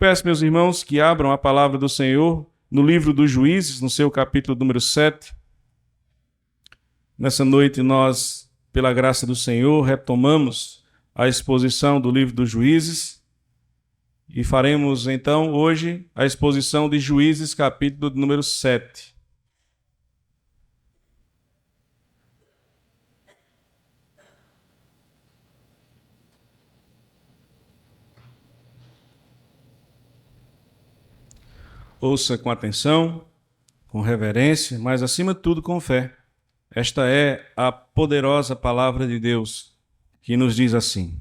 Peço, meus irmãos, que abram a palavra do Senhor no livro dos Juízes, no seu capítulo número 7. Nessa noite nós, pela graça do Senhor, retomamos a exposição do livro dos Juízes e faremos então hoje a exposição de Juízes, capítulo número 7. Ouça com atenção, com reverência, mas acima de tudo com fé. Esta é a poderosa palavra de Deus, que nos diz assim: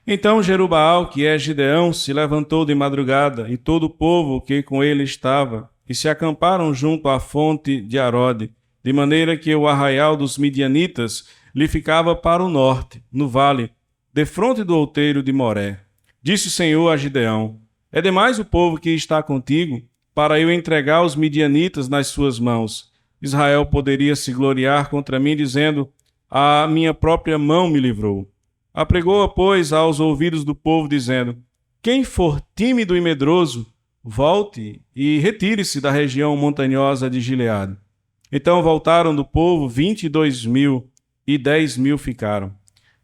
Então Jerubaal, que é Gideão, se levantou de madrugada, e todo o povo que com ele estava, e se acamparam junto à fonte de Arode, de maneira que o arraial dos midianitas lhe ficava para o norte, no vale, defronte do outeiro de Moré. Disse o Senhor a Gideão: É demais o povo que está contigo, para eu entregar os midianitas nas suas mãos. Israel poderia se gloriar contra mim, dizendo: A minha própria mão me livrou. Apregou-a, pois, aos ouvidos do povo, dizendo: Quem for tímido e medroso, volte e retire-se da região montanhosa de Gileade. Então voltaram do povo 22.000, e 10.000 ficaram.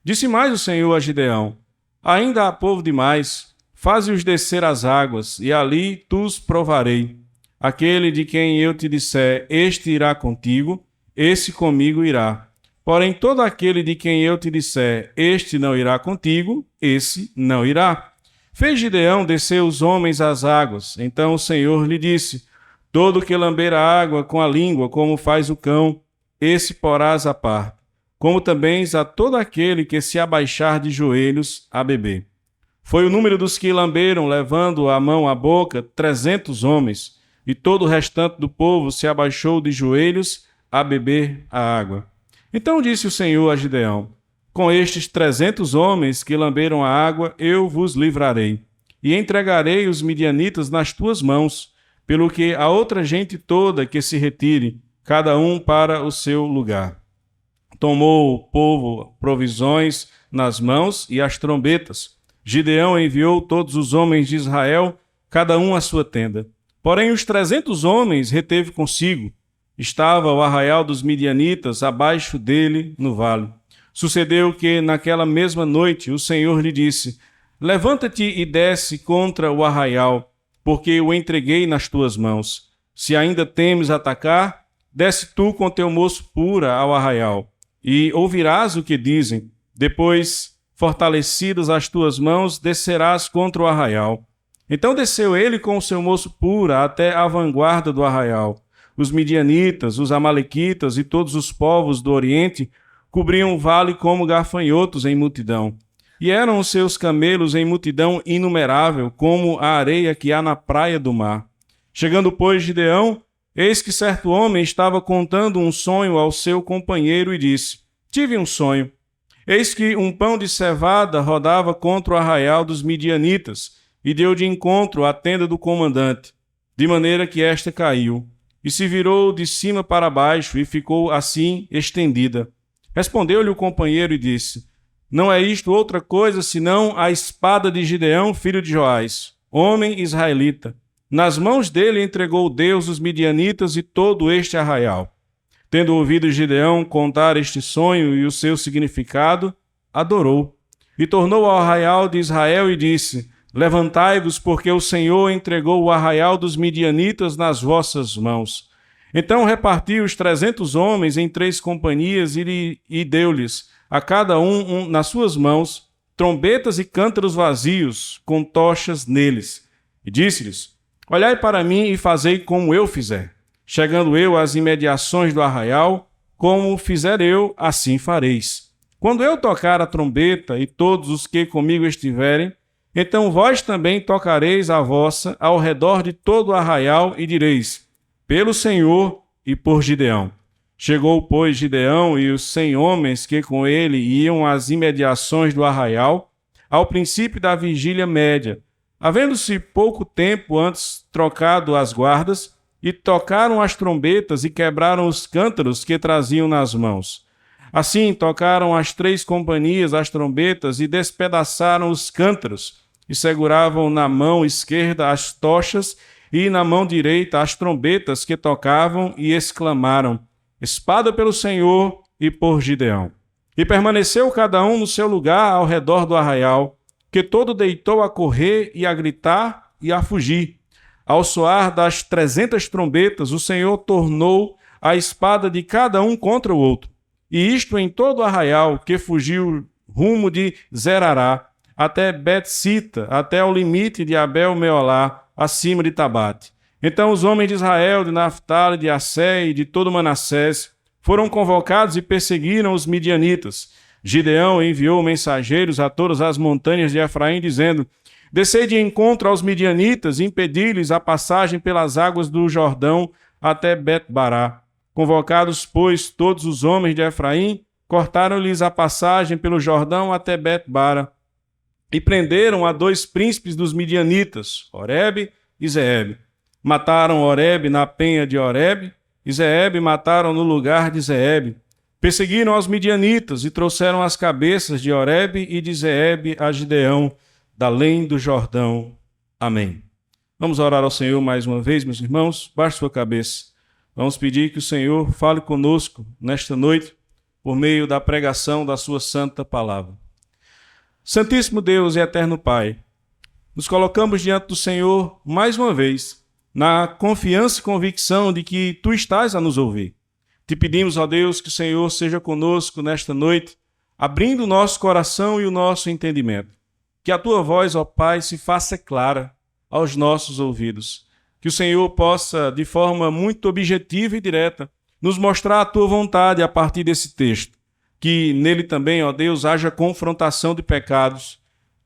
Disse mais o Senhor a Gideão: Ainda há povo demais. Faze-os descer às águas, e ali tu os provarei. Aquele de quem eu te disser, este irá contigo, esse comigo irá. Porém, todo aquele de quem eu te disser, este não irá contigo, esse não irá. Fez Gideão descer os homens às águas. Então o Senhor lhe disse: Todo que lamber a água com a língua, como faz o cão, esse porás à parte. Como também a todo aquele que se abaixar de joelhos a beber. Foi o número dos que lamberam, levando a mão à boca, 300 homens, e todo o restante do povo se abaixou de joelhos a beber a água. Então disse o Senhor a Gideão: Com estes 300 homens que lamberam a água, eu vos livrarei, e entregarei os midianitas nas tuas mãos, pelo que a outra gente toda que se retire, cada um para o seu lugar. Tomou o povo provisões nas mãos e as trombetas. Gideão enviou todos os homens de Israel, cada um à sua tenda. Porém, os 300 homens reteve consigo. Estava o arraial dos midianitas abaixo dele no vale. Sucedeu que, naquela mesma noite, o Senhor lhe disse: Levanta-te e desce contra o arraial, porque o entreguei nas tuas mãos. Se ainda temes atacar, desce tu com teu moço pura ao arraial, e ouvirás o que dizem. Depois, fortalecidas as tuas mãos, descerás contra o arraial. Então desceu ele com o seu moço pura até a vanguarda do arraial. Os midianitas, os amalequitas e todos os povos do Oriente cobriam o vale como gafanhotos em multidão. E eram os seus camelos em multidão inumerável, como a areia que há na praia do mar. Chegando, pois, Gideão, eis que certo homem estava contando um sonho ao seu companheiro e disse: Tive um sonho. Eis que um pão de cevada rodava contra o arraial dos midianitas, e deu de encontro à tenda do comandante, de maneira que esta caiu, e se virou de cima para baixo, e ficou assim estendida. Respondeu-lhe o companheiro e disse: Não é isto outra coisa, senão a espada de Gideão, filho de Joás, homem israelita. Nas mãos dele entregou Deus os midianitas e todo este arraial. Tendo ouvido Gideão contar este sonho e o seu significado, adorou. E tornou ao arraial de Israel e disse: Levantai-vos, porque o Senhor entregou o arraial dos midianitas nas vossas mãos. Então repartiu os 300 homens em 3 companhias e deu-lhes, a cada um nas suas mãos, trombetas e cântaros vazios, com tochas neles. E disse-lhes: Olhai para mim e fazei como eu fizer. Chegando eu às imediações do arraial, como fizer eu, assim fareis. Quando eu tocar a trombeta e todos os que comigo estiverem, então vós também tocareis a vossa ao redor de todo o arraial e direis: Pelo Senhor e por Gideão. Chegou, pois, Gideão e os 100 homens que com ele iam às imediações do arraial, ao princípio da vigília média, havendo-se pouco tempo antes trocado as guardas, e tocaram as trombetas e quebraram os cântaros que traziam nas mãos. Assim tocaram as 3 companhias as trombetas e despedaçaram os cântaros, e seguravam na mão esquerda as tochas e na mão direita as trombetas que tocavam e exclamaram: Espada pelo Senhor e por Gideão. E permaneceu cada um no seu lugar ao redor do arraial, que todo deitou a correr e a gritar e a fugir. Ao soar das 300 trombetas, o Senhor tornou a espada de cada um contra o outro. E isto em todo o arraial, que fugiu rumo de Zerará, até Bet-sita, até o limite de Abel-meolá, acima de Tabate. Então os homens de Israel, de Naftali, de Assé e de todo Manassés foram convocados e perseguiram os midianitas. Gideão enviou mensageiros a todas as montanhas de Efraim, dizendo: Descei de encontro aos midianitas e impedi-lhes a passagem pelas águas do Jordão até Bet-bará. Convocados, pois, todos os homens de Efraim, cortaram-lhes a passagem pelo Jordão até Bet-bara e prenderam a 2 príncipes dos midianitas, Oreb e Zeeb. Mataram Oreb na penha de Oreb e Zeeb mataram no lugar de Zeeb. Perseguiram aos midianitas e trouxeram as cabeças de Oreb e de Zeeb a Gideão, da além do Jordão. Amém. Vamos orar ao Senhor mais uma vez, meus irmãos. Baixe sua cabeça. Vamos pedir que o Senhor fale conosco nesta noite por meio da pregação da sua santa palavra. Santíssimo Deus e eterno Pai, nos colocamos diante do Senhor mais uma vez, na confiança e convicção de que Tu estás a nos ouvir. Te pedimos, ó Deus, que o Senhor seja conosco nesta noite, abrindo o nosso coração e o nosso entendimento. Que a Tua voz, ó Pai, se faça clara aos nossos ouvidos. Que o Senhor possa, de forma muito objetiva e direta, nos mostrar a Tua vontade a partir desse texto. Que nele também, ó Deus, haja confrontação de pecados.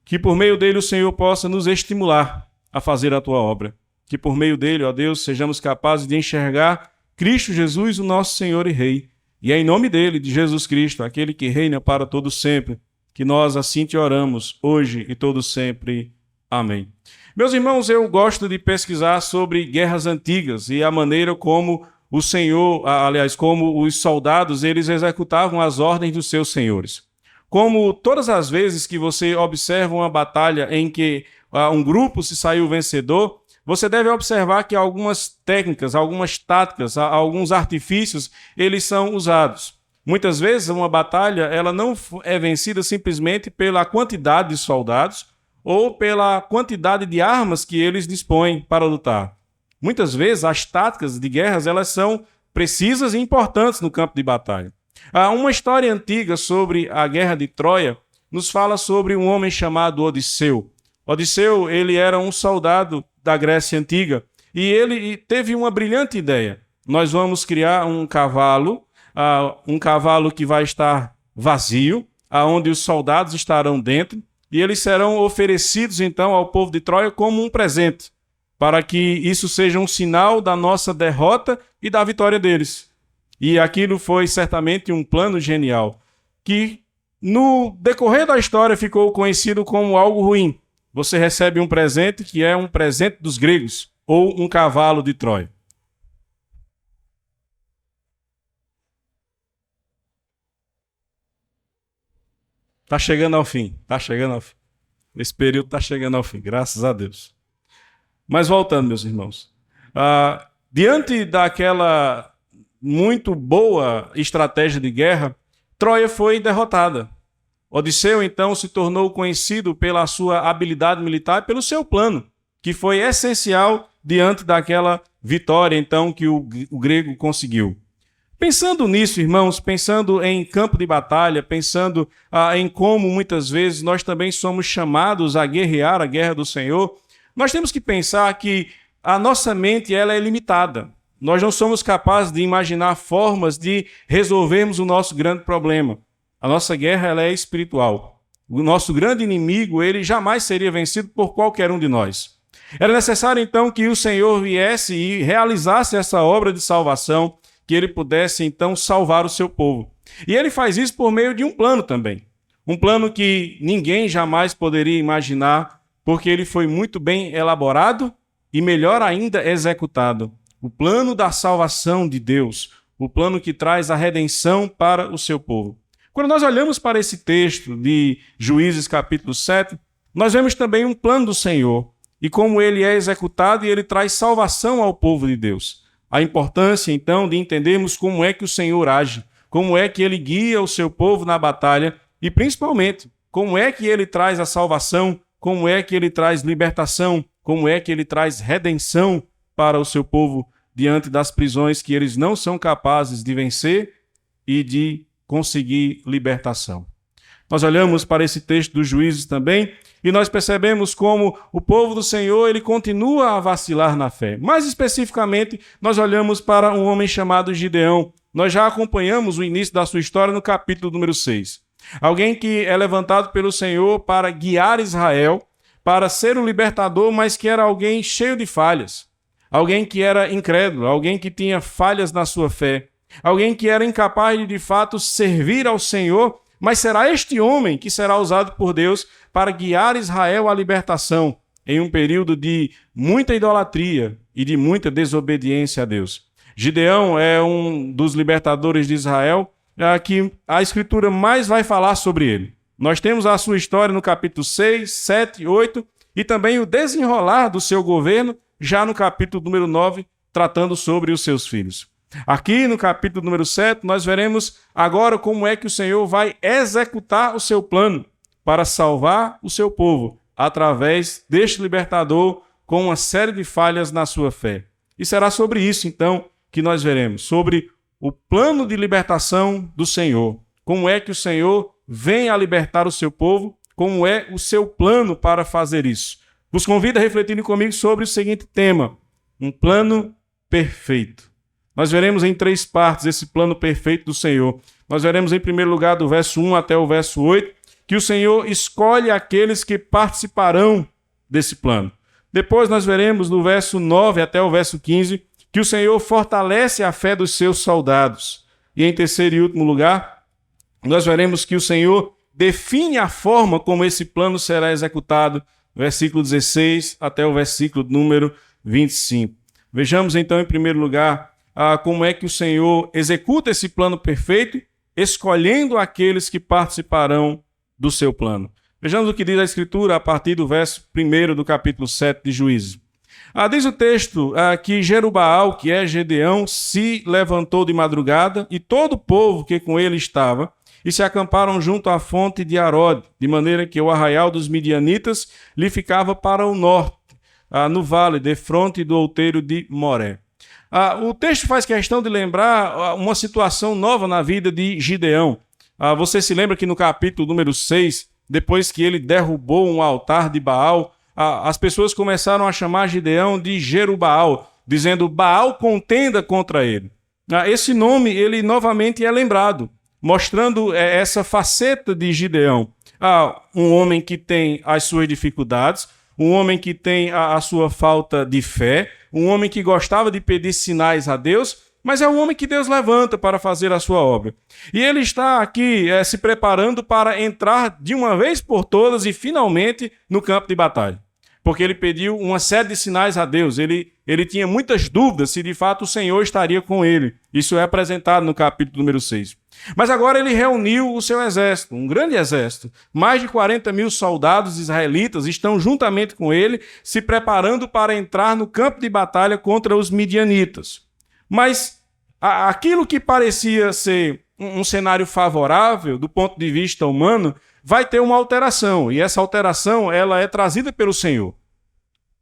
Que por meio dele o Senhor possa nos estimular a fazer a Tua obra. Que por meio dele, ó Deus, sejamos capazes de enxergar Cristo Jesus, o nosso Senhor e Rei. E é em nome dele, de Jesus Cristo, aquele que reina para todo sempre, que nós assim te oramos, hoje e todo sempre. Amém. Meus irmãos, eu gosto de pesquisar sobre guerras antigas e a maneira como o Senhor, como os soldados, eles executavam as ordens dos seus senhores. Como todas as vezes que você observa uma batalha em que um grupo se saiu vencedor, você deve observar que algumas técnicas, algumas táticas, alguns artifícios, eles são usados. Muitas vezes uma batalha ela não é vencida simplesmente pela quantidade de soldados ou pela quantidade de armas que eles dispõem para lutar. Muitas vezes as táticas de guerras elas são precisas e importantes no campo de batalha. Uma história antiga sobre a guerra de Troia nos fala sobre um homem chamado Odisseu. Odisseu ele era um soldado da Grécia Antiga e ele teve uma brilhante ideia. Nós vamos criar um cavalo que vai estar vazio, aonde os soldados estarão dentro, e eles serão oferecidos então ao povo de Troia como um presente, para que isso seja um sinal da nossa derrota e da vitória deles. E aquilo foi certamente um plano genial, que no decorrer da história ficou conhecido como algo ruim. Você recebe um presente que é um presente dos gregos, ou um cavalo de Troia. Está chegando ao fim, Esse período está chegando ao fim, graças a Deus. Mas voltando, meus irmãos. Diante daquela muito boa estratégia de guerra, Troia foi derrotada. Odisseu, então, se tornou conhecido pela sua habilidade militar e pelo seu plano, que foi essencial diante daquela vitória, então, que o grego conseguiu. Pensando nisso, irmãos, pensando em campo de batalha, pensando em como muitas vezes nós também somos chamados a guerrear a guerra do Senhor, nós temos que pensar que a nossa mente ela é limitada. Nós não somos capazes de imaginar formas de resolvermos o nosso grande problema. A nossa guerra ela é espiritual. O nosso grande inimigo ele jamais seria vencido por qualquer um de nós. Era necessário então que o Senhor viesse e realizasse essa obra de salvação, que ele pudesse então salvar o seu povo. E ele faz isso por meio de um plano também. Um plano que ninguém jamais poderia imaginar, porque ele foi muito bem elaborado e melhor ainda executado. O plano da salvação de Deus, o plano que traz a redenção para o seu povo. Quando nós olhamos para esse texto de Juízes capítulo 7, nós vemos também um plano do Senhor e como ele é executado e ele traz salvação ao povo de Deus. A importância, então, de entendermos como é que o Senhor age, como é que ele guia o seu povo na batalha e, principalmente, como é que ele traz a salvação, como é que ele traz libertação, como é que ele traz redenção para o seu povo diante das prisões que eles não são capazes de vencer e de conseguir libertação. Nós olhamos para esse texto dos Juízes também e nós percebemos como o povo do Senhor ele continua a vacilar na fé. Mais especificamente, nós olhamos para um homem chamado Gideão. Nós já acompanhamos o início da sua história no capítulo número 6. Alguém que é levantado pelo Senhor para guiar Israel, para ser o libertador, mas que era alguém cheio de falhas. Alguém que era incrédulo, alguém que tinha falhas na sua fé. Alguém que era incapaz de fato servir ao Senhor, mas será este homem que será usado por Deus para guiar Israel à libertação em um período de muita idolatria e de muita desobediência a Deus. Gideão é um dos libertadores de Israel que a Escritura mais vai falar sobre ele. Nós temos a sua história no capítulo 6, 7, 8 e também o desenrolar do seu governo já no capítulo número 9, tratando sobre os seus filhos. Aqui no capítulo número 7, nós veremos agora como é que o Senhor vai executar o seu plano para salvar o seu povo através deste libertador com uma série de falhas na sua fé. E será sobre isso, então, que nós veremos, sobre o plano de libertação do Senhor. Como é que o Senhor vem a libertar o seu povo, como é o seu plano para fazer isso. Vos convido a refletirem comigo sobre o seguinte tema, um plano perfeito. Nós veremos em 3 partes esse plano perfeito do Senhor. Nós veremos em primeiro lugar do verso 1 até o verso 8, que o Senhor escolhe aqueles que participarão desse plano. Depois nós veremos do verso 9 até o verso 15, que o Senhor fortalece a fé dos seus soldados. E em terceiro e último lugar, nós veremos que o Senhor define a forma como esse plano será executado, versículo 16 até o versículo número 25. Vejamos então, em primeiro lugar, como é que o Senhor executa esse plano perfeito, escolhendo aqueles que participarão do seu plano. Vejamos o que diz a Escritura a partir do verso 1 do capítulo 7 de Juízes. Diz o texto que Jerubaal, que é Gedeão, se levantou de madrugada e todo o povo que com ele estava, e se acamparam junto à fonte de Arode, de maneira que o arraial dos midianitas lhe ficava para o norte, no vale, defronte do outeiro de Moré. O texto faz questão de lembrar uma situação nova na vida de Gideão. Você se lembra que no capítulo número 6, depois que ele derrubou um altar de Baal, as pessoas começaram a chamar Gideão de Jerubaal, dizendo Baal contenda contra ele. Esse nome, ele novamente é lembrado, mostrando essa faceta de Gideão. Um homem que tem as suas dificuldades, um homem que tem a sua falta de fé, um homem que gostava de pedir sinais a Deus, mas é um homem que Deus levanta para fazer a sua obra. E ele está aqui se preparando para entrar de uma vez por todas e finalmente no campo de batalha. Porque ele pediu uma série de sinais a Deus, ele tinha muitas dúvidas se de fato o Senhor estaria com ele. Isso é apresentado no capítulo número 6. Mas agora ele reuniu o seu exército, um grande exército. Mais de 40 mil soldados israelitas estão juntamente com ele, se preparando para entrar no campo de batalha contra os midianitas. Mas aquilo que parecia ser um cenário favorável do ponto de vista humano, vai ter uma alteração, e essa alteração ela é trazida pelo Senhor.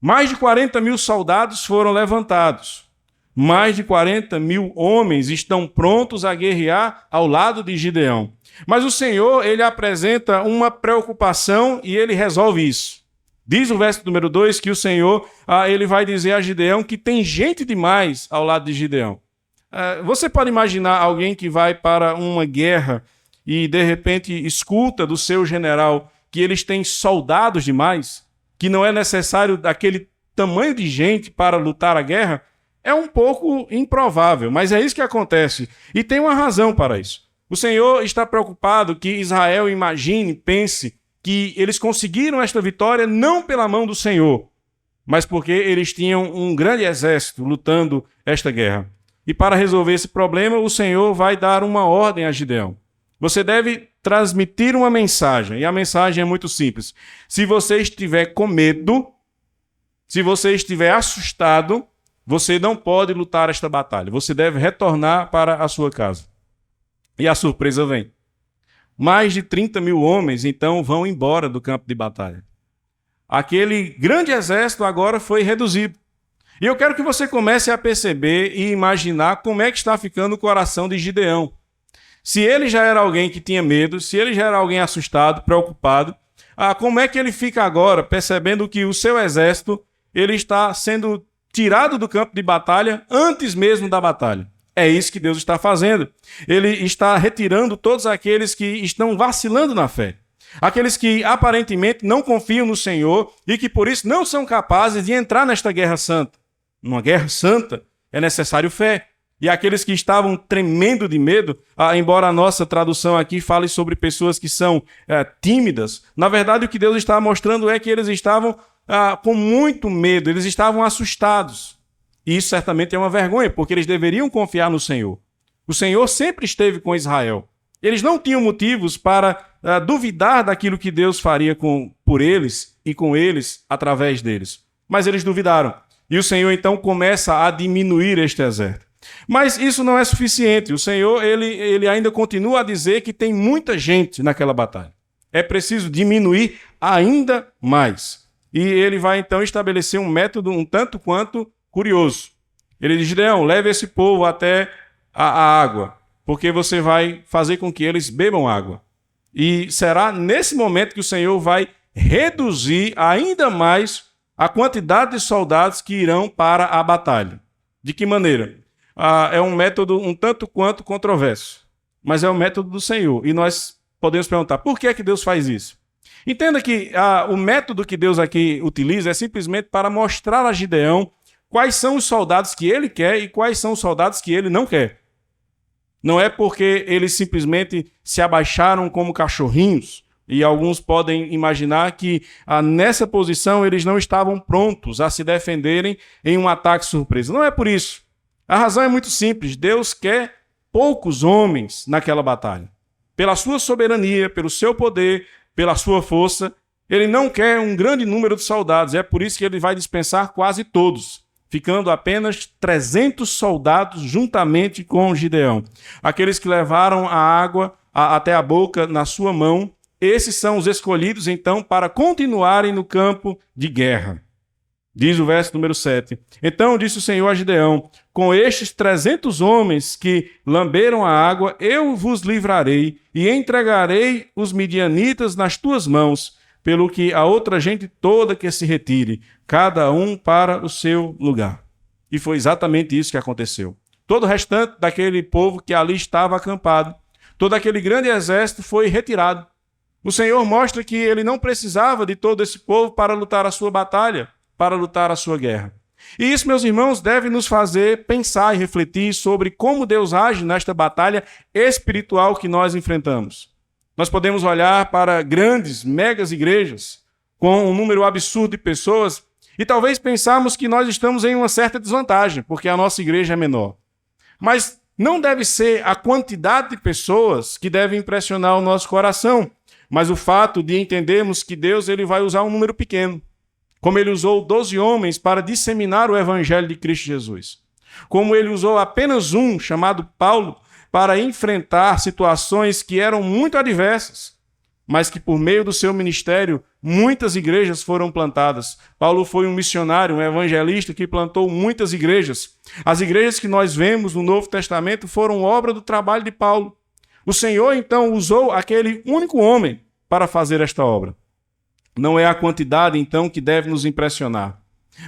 Mais de 40 mil soldados foram levantados. Mais de 40 mil homens estão prontos a guerrear ao lado de Gideão. Mas o Senhor, ele apresenta uma preocupação e ele resolve isso. Diz o verso número 2 que o Senhor ele vai dizer a Gideão que tem gente demais ao lado de Gideão. Você pode imaginar alguém que vai para uma guerra e de repente escuta do seu general que eles têm soldados demais, que não é necessário aquele tamanho de gente para lutar a guerra? É um pouco improvável, mas é isso que acontece. E tem uma razão para isso. O Senhor está preocupado que Israel imagine, pense que eles conseguiram esta vitória não pela mão do Senhor, mas porque eles tinham um grande exército lutando esta guerra. E para resolver esse problema, o Senhor vai dar uma ordem a Gideão. Você deve transmitir uma mensagem, e a mensagem é muito simples. Se você estiver com medo, se você estiver assustado, você não pode lutar esta batalha. Você deve retornar para a sua casa. E a surpresa vem. Mais de 30 mil homens, então, vão embora do campo de batalha. Aquele grande exército agora foi reduzido. E eu quero que você comece a perceber e imaginar como é que está ficando o coração de Gideão. Se ele já era alguém que tinha medo, se ele já era alguém assustado, preocupado, como é que ele fica agora percebendo que o seu exército ele está sendo tirado do campo de batalha antes mesmo da batalha? É isso que Deus está fazendo. Ele está retirando todos aqueles que estão vacilando na fé. Aqueles que aparentemente não confiam no Senhor e que por isso não são capazes de entrar nesta guerra santa. Numa guerra santa é necessário fé. E aqueles que estavam tremendo de medo, embora a nossa tradução aqui fale sobre pessoas que são tímidas, na verdade o que Deus está mostrando é que eles estavam com muito medo, eles estavam assustados. E isso certamente é uma vergonha, porque eles deveriam confiar no Senhor. O Senhor sempre esteve com Israel. Eles não tinham motivos para duvidar daquilo que Deus faria por eles e com eles através deles. Mas eles duvidaram. E o Senhor então começa a diminuir este exército. Mas isso não é suficiente. O Senhor ele ainda continua a dizer que tem muita gente naquela batalha. É preciso diminuir ainda mais. E ele vai então estabelecer um método um tanto quanto curioso. Ele diz: Gideão, leve esse povo até a água, porque você vai fazer com que eles bebam água. E será nesse momento que o Senhor vai reduzir ainda mais a quantidade de soldados que irão para a batalha. De que maneira? É um método um tanto quanto controverso, mas é o método do Senhor. E nós podemos perguntar, por que é que Deus faz isso? Entenda que o método que Deus aqui utiliza é simplesmente para mostrar a Gideão quais são os soldados que ele quer e quais são os soldados que ele não quer. Não é porque eles simplesmente se abaixaram como cachorrinhos, e alguns podem imaginar que nessa posição eles não estavam prontos a se defenderem em um ataque surpresa. Não é por isso. A razão é muito simples. Deus quer poucos homens naquela batalha. Pela sua soberania, pelo seu poder, pela sua força, ele não quer um grande número de soldados. É por isso que ele vai dispensar quase todos, ficando apenas 300 soldados juntamente com Gideão. Aqueles que levaram a água até a boca na sua mão, esses são os escolhidos, então, para continuarem no campo de guerra. Diz o verso número 7. Então disse o Senhor a Gideão: com estes 300 homens que lamberam a água, eu vos livrarei e entregarei os midianitas nas tuas mãos, pelo que a outra gente toda que se retire, cada um para o seu lugar. E foi exatamente isso que aconteceu. Todo o restante daquele povo que ali estava acampado, todo aquele grande exército foi retirado. O Senhor mostra que ele não precisava de todo esse povo para lutar a sua batalha, para lutar a sua guerra. E isso, meus irmãos, deve nos fazer pensar e refletir sobre como Deus age nesta batalha espiritual que nós enfrentamos. Nós podemos olhar para grandes, megas igrejas, com um número absurdo de pessoas, e talvez pensarmos que nós estamos em uma certa desvantagem, porque a nossa igreja é menor. Mas não deve ser a quantidade de pessoas que deve impressionar o nosso coração, mas o fato de entendermos que Deus ele vai usar um número pequeno. Como ele usou 12 homens para disseminar o evangelho de Cristo Jesus. Como ele usou apenas um, chamado Paulo, para enfrentar situações que eram muito adversas, mas que por meio do seu ministério, muitas igrejas foram plantadas. Paulo foi um missionário, um evangelista que plantou muitas igrejas. As igrejas que nós vemos no Novo Testamento foram obra do trabalho de Paulo. O Senhor, então, usou aquele único homem para fazer esta obra. Não é a quantidade, então, que deve nos impressionar,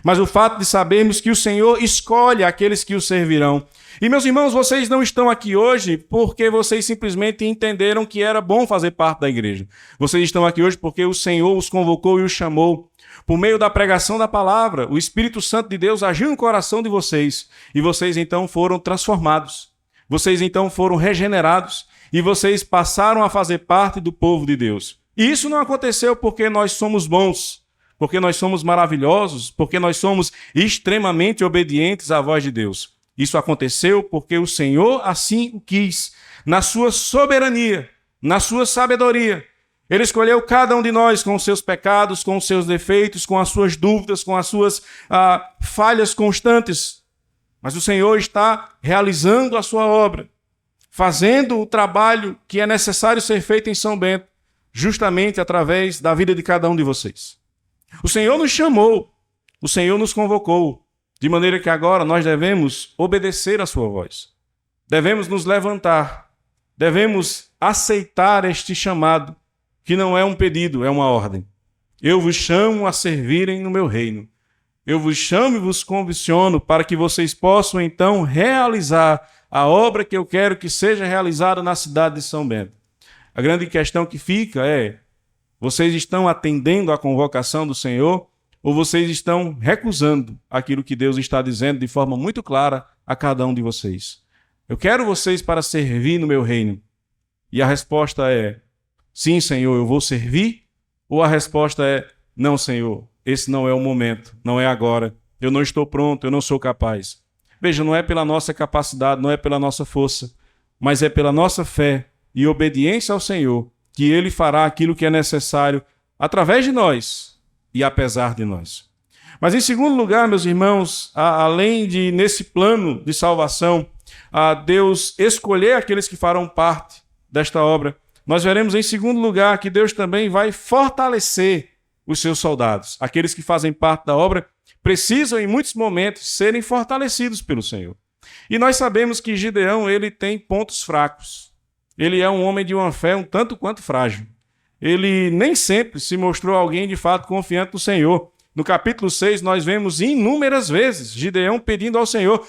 mas o fato de sabermos que o Senhor escolhe aqueles que o servirão. E, meus irmãos, vocês não estão aqui hoje porque vocês simplesmente entenderam que era bom fazer parte da igreja. Vocês estão aqui hoje porque o Senhor os convocou e os chamou. Por meio da pregação da palavra, o Espírito Santo de Deus agiu no coração de vocês. E vocês, então, foram transformados. Vocês, então, foram regenerados. E vocês passaram a fazer parte do povo de Deus. E isso não aconteceu porque nós somos bons, porque nós somos maravilhosos, porque nós somos extremamente obedientes à voz de Deus. Isso aconteceu porque o Senhor assim o quis. Na sua soberania, na sua sabedoria. Ele escolheu cada um de nós com os seus pecados, com os seus defeitos, com as suas dúvidas, com as suas falhas constantes. Mas o Senhor está realizando a sua obra, fazendo o trabalho que é necessário ser feito em São Bento, justamente através da vida de cada um de vocês. O Senhor nos chamou, o Senhor nos convocou, de maneira que agora nós devemos obedecer a sua voz. Devemos nos levantar, devemos aceitar este chamado, que não é um pedido, é uma ordem. Eu vos chamo a servirem no meu reino. Eu vos chamo e vos condiciono para que vocês possam então realizar a obra que eu quero que seja realizada na cidade de São Bento. A grande questão que fica é: vocês estão atendendo à convocação do Senhor ou vocês estão recusando aquilo que Deus está dizendo de forma muito clara a cada um de vocês? Eu quero vocês para servir no meu reino. E a resposta é: sim, Senhor, eu vou servir? Ou a resposta é: não, Senhor, esse não é o momento, não é agora, eu não estou pronto, eu não sou capaz. Veja, não é pela nossa capacidade, não é pela nossa força, mas é pela nossa fé e obediência ao Senhor que Ele fará aquilo que é necessário através de nós e apesar de nós. Mas em segundo lugar, meus irmãos, além de nesse plano de salvação, Deus escolher aqueles que farão parte desta obra, nós veremos em segundo lugar que Deus também vai fortalecer os seus soldados. Aqueles que fazem parte da obra precisam em muitos momentos serem fortalecidos pelo Senhor. E nós sabemos que Gideão, ele tem pontos fracos. Ele é um homem de uma fé um tanto quanto frágil. Ele nem sempre se mostrou alguém de fato confiante no Senhor. No capítulo 6 nós vemos inúmeras vezes Gideão pedindo ao Senhor: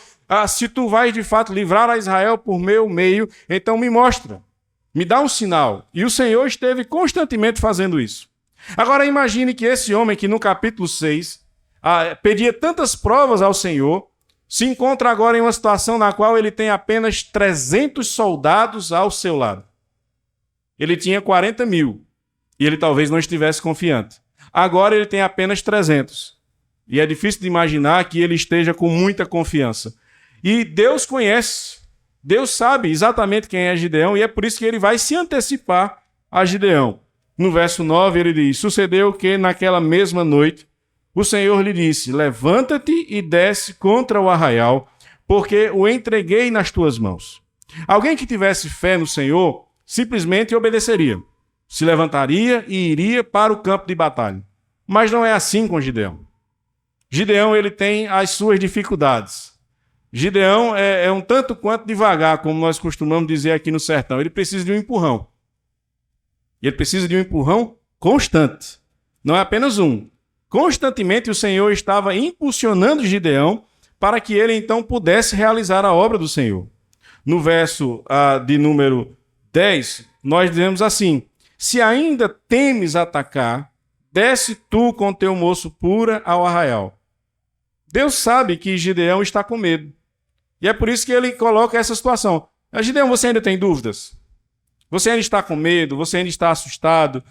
se tu vais de fato livrar a Israel por meu meio, então me mostra. Me dá um sinal. E o Senhor esteve constantemente fazendo isso. Agora imagine que esse homem que no capítulo 6 pedia tantas provas ao Senhor, se encontra agora em uma situação na qual ele tem apenas 300 soldados ao seu lado. Ele tinha 40 mil e ele talvez não estivesse confiante. Agora ele tem apenas 300. E é difícil de imaginar que ele esteja com muita confiança. E Deus conhece. Deus sabe exatamente quem é Gideão e é por isso que ele vai se antecipar a Gideão. No verso 9 ele diz: sucedeu que naquela mesma noite o Senhor lhe disse: levanta-te e desce contra o arraial, porque o entreguei nas tuas mãos. Alguém que tivesse fé no Senhor simplesmente obedeceria, se levantaria e iria para o campo de batalha. Mas não é assim com Gideão. Gideão ele tem as suas dificuldades. Gideão é um tanto quanto devagar, como nós costumamos dizer aqui no sertão. Ele precisa de um empurrão. E ele precisa de um empurrão constante. Não é apenas um. Constantemente o Senhor estava impulsionando Gideão para que ele então pudesse realizar a obra do Senhor. No verso de número 10, nós dizemos assim: se ainda temes atacar, desce tu com teu moço pura ao arraial. Deus sabe que Gideão está com medo. E é por isso que ele coloca essa situação. Gideão, você ainda tem dúvidas? Você ainda está com medo? Você ainda está assustado?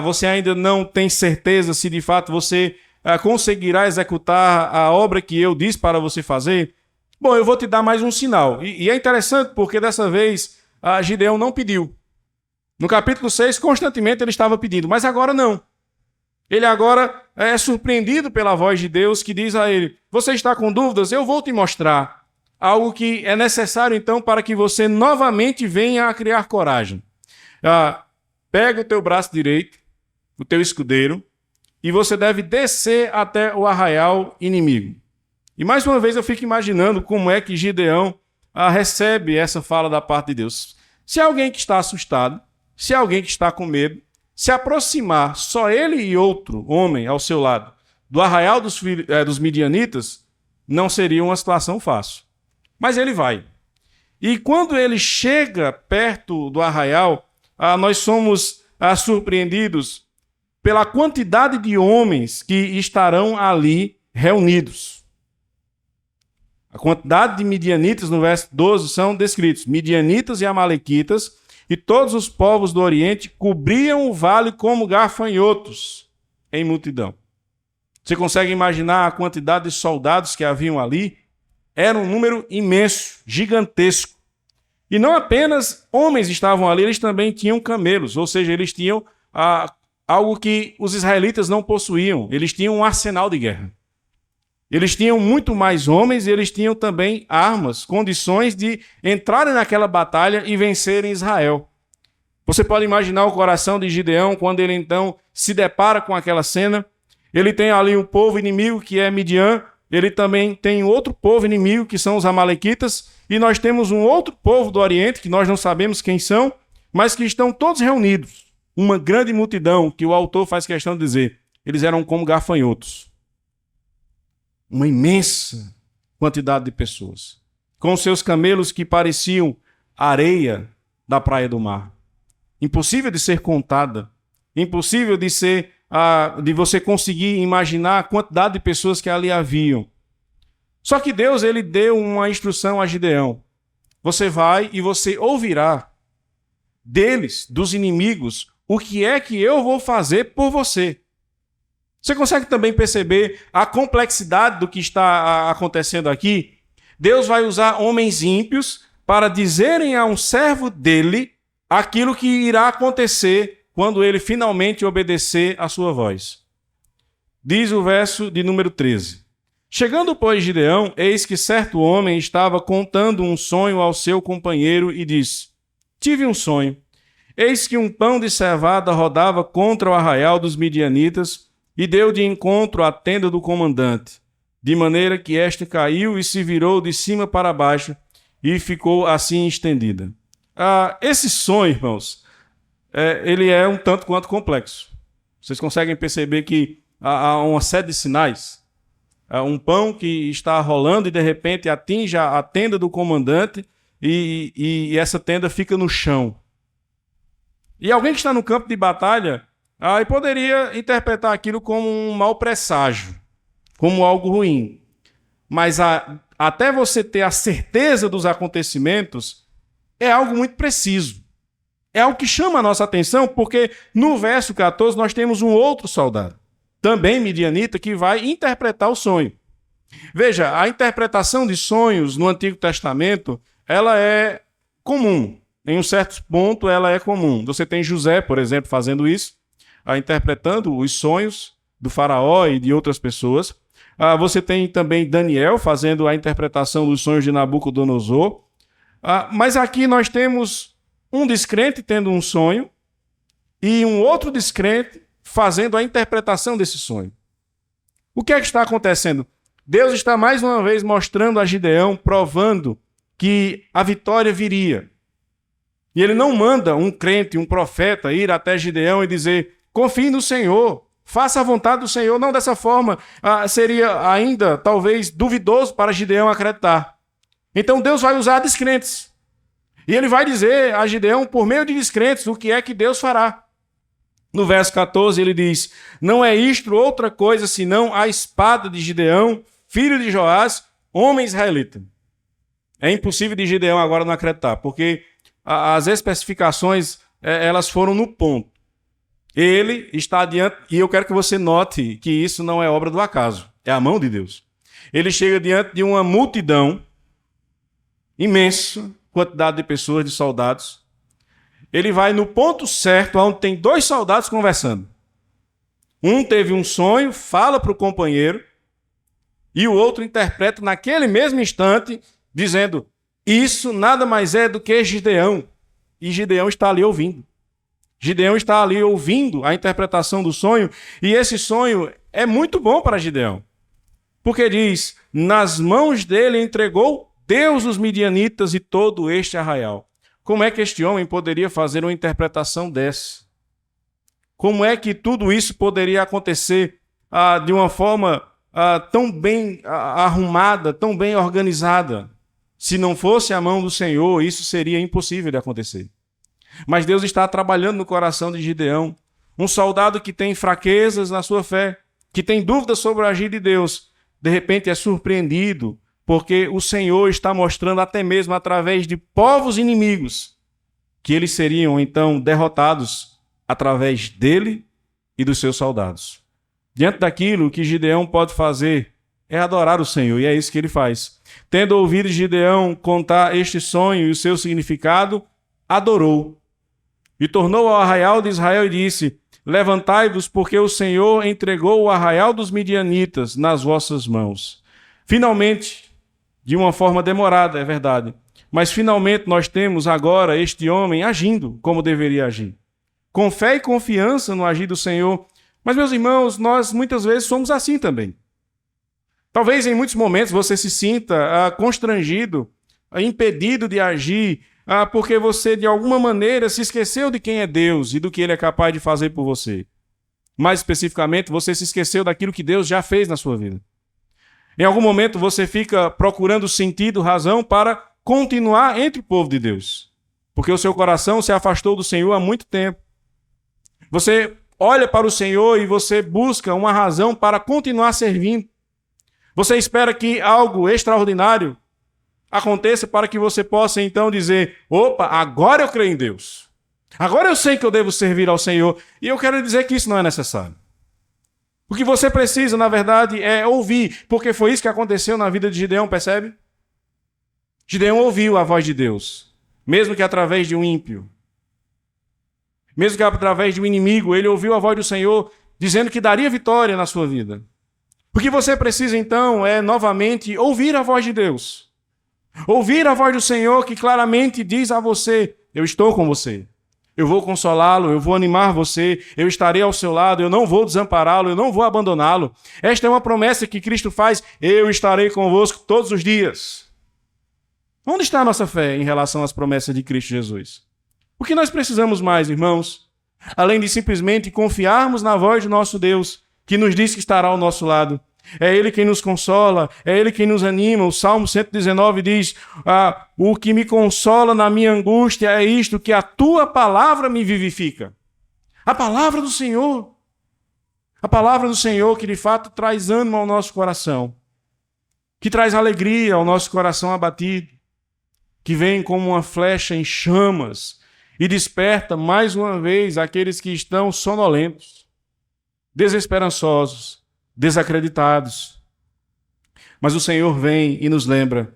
Você ainda não tem certeza se de fato você conseguirá executar a obra que eu disse para você fazer? Bom, eu vou te dar mais um sinal. E é interessante porque dessa vez Gideão não pediu. No capítulo 6, constantemente ele estava pedindo, mas agora não. Ele agora é surpreendido pela voz de Deus que diz a ele: você está com dúvidas? Eu vou te mostrar algo que é necessário então para que você novamente venha a criar coragem. Pega o teu braço direito, o teu escudeiro, e você deve descer até o arraial inimigo. E mais uma vez eu fico imaginando como é que Gideão recebe essa fala da parte de Deus. Se alguém que está assustado, se alguém que está com medo, se aproximar só ele e outro homem ao seu lado do arraial dos midianitas, não seria uma situação fácil. Mas ele vai. E quando ele chega perto do arraial, nós somos surpreendidos pela quantidade de homens que estarão ali reunidos. A quantidade de midianitas no verso 12 são descritos: midianitas e amalequitas e todos os povos do Oriente cobriam o vale como gafanhotos em multidão. Você consegue imaginar a quantidade de soldados que haviam ali? Era um número imenso, gigantesco. E não apenas homens estavam ali, eles também tinham camelos, ou seja, eles tinham algo que os israelitas não possuíam, eles tinham um arsenal de guerra. Eles tinham muito mais homens e eles tinham também armas, condições de entrarem naquela batalha e vencerem Israel. Você pode imaginar o coração de Gideão quando ele então se depara com aquela cena. Ele tem ali um povo inimigo que é Midian, ele também tem outro povo inimigo que são os amalequitas, e nós temos um outro povo do Oriente que nós não sabemos quem são, mas que estão todos reunidos. Uma grande multidão que o autor faz questão de dizer, eles eram como gafanhotos. Uma imensa quantidade de pessoas, com seus camelos que pareciam areia da praia do mar. Impossível de ser contada, impossível de você conseguir imaginar a quantidade de pessoas que ali haviam. Só que Deus, ele deu uma instrução a Gideão. Você vai e você ouvirá deles, dos inimigos, o que é que eu vou fazer por você. Você consegue também perceber a complexidade do que está acontecendo aqui? Deus vai usar homens ímpios para dizerem a um servo dele aquilo que irá acontecer quando ele finalmente obedecer a sua voz. Diz o verso de número 13. Chegando, pois, Gideão, eis que certo homem estava contando um sonho ao seu companheiro e disse, tive um sonho. Eis que um pão de cevada rodava contra o arraial dos midianitas e deu de encontro à tenda do comandante, de maneira que esta caiu e se virou de cima para baixo e ficou assim estendida. Esse sonho, irmãos, ele é um tanto quanto complexo. Vocês conseguem perceber que há uma série de sinais. Um pão que está rolando e de repente atinge a tenda do comandante e essa tenda fica no chão. E alguém que está no campo de batalha poderia interpretar aquilo como um mau presságio, como algo ruim. Mas até você ter a certeza dos acontecimentos, é algo muito preciso. É algo que chama a nossa atenção, porque no verso 14 nós temos um outro soldado, também midianita, que vai interpretar o sonho. Veja, a interpretação de sonhos no Antigo Testamento, ela é comum. Em um certo ponto, ela é comum. Você tem José, por exemplo, fazendo isso, interpretando os sonhos do faraó e de outras pessoas. Você tem também Daniel fazendo a interpretação dos sonhos de Nabucodonosor. Mas aqui nós temos um descrente tendo um sonho e um outro descrente fazendo a interpretação desse sonho. O que é que está acontecendo? Deus está mais uma vez mostrando a Gideão, provando que a vitória viria. E ele não manda um crente, um profeta, ir até Gideão e dizer, confie no Senhor, faça a vontade do Senhor. Não, dessa forma, seria ainda, talvez, duvidoso para Gideão acreditar. Então Deus vai usar descrentes. E ele vai dizer a Gideão, por meio de descrentes, o que é que Deus fará. No verso 14 ele diz, não é isto outra coisa senão a espada de Gideão, filho de Joás, homem israelita. É impossível de Gideão agora não acreditar, porque as especificações, elas foram no ponto. Ele está diante, e eu quero que você note que isso não é obra do acaso, é a mão de Deus. Ele chega diante de uma multidão, imensa quantidade de pessoas, de soldados. Ele vai no ponto certo, onde tem dois soldados conversando. Um teve um sonho, fala para o companheiro, e o outro interpreta naquele mesmo instante, dizendo, isso nada mais é do que Gideão. E Gideão está ali ouvindo. Gideão está ali ouvindo a interpretação do sonho, e esse sonho é muito bom para Gideão. Porque diz, nas mãos dele entregou Deus os midianitas e todo este arraial. Como é que este homem poderia fazer uma interpretação dessa? Como é que tudo isso poderia acontecer de uma forma tão bem arrumada, tão bem organizada? Se não fosse a mão do Senhor, isso seria impossível de acontecer. Mas Deus está trabalhando no coração de Gideão, um soldado que tem fraquezas na sua fé, que tem dúvidas sobre o agir de Deus, de repente é surpreendido, porque o Senhor está mostrando até mesmo através de povos inimigos que eles seriam então derrotados através dele e dos seus soldados. Diante daquilo, o que Gideão pode fazer é adorar o Senhor, e é isso que ele faz. Tendo ouvido Gideão contar este sonho e o seu significado, adorou. E tornou ao arraial de Israel e disse: levantai-vos, porque o Senhor entregou o arraial dos midianitas nas vossas mãos. Finalmente, de uma forma demorada, é verdade, mas finalmente nós temos agora este homem agindo como deveria agir. Com fé e confiança no agir do Senhor. Mas, meus irmãos, nós muitas vezes somos assim também. Talvez em muitos momentos você se sinta constrangido, impedido de agir, porque você de alguma maneira se esqueceu de quem é Deus e do que Ele é capaz de fazer por você. Mais especificamente, você se esqueceu daquilo que Deus já fez na sua vida. Em algum momento você fica procurando sentido, razão para continuar entre o povo de Deus, porque o seu coração se afastou do Senhor há muito tempo. Você olha para o Senhor e você busca uma razão para continuar servindo. Você espera que algo extraordinário aconteça para que você possa então dizer: opa, agora eu creio em Deus. Agora eu sei que eu devo servir ao Senhor. E eu quero dizer que isso não é necessário. O que você precisa, na verdade, é ouvir, porque foi isso que aconteceu na vida de Gideão, percebe? Gideão ouviu a voz de Deus, mesmo que através de um ímpio. Mesmo que através de um inimigo, ele ouviu a voz do Senhor dizendo que daria vitória na sua vida. O que você precisa, então, é, novamente, ouvir a voz de Deus. Ouvir a voz do Senhor que claramente diz a você: eu estou com você. Eu vou consolá-lo, eu vou animar você, eu estarei ao seu lado, eu não vou desampará-lo, eu não vou abandoná-lo. Esta é uma promessa que Cristo faz: eu estarei convosco todos os dias. Onde está a nossa fé em relação às promessas de Cristo Jesus? O que nós precisamos mais, irmãos? Além de simplesmente confiarmos na voz do nosso Deus, que nos diz que estará ao nosso lado. É Ele quem nos consola, é Ele quem nos anima. O Salmo 119 diz: o que me consola na minha angústia é isto, que a tua palavra me vivifica. A palavra do Senhor. A palavra do Senhor que de fato traz ânimo ao nosso coração, que traz alegria ao nosso coração abatido, que vem como uma flecha em chamas e desperta mais uma vez aqueles que estão sonolentos, desesperançosos, desacreditados. Mas o Senhor vem e nos lembra: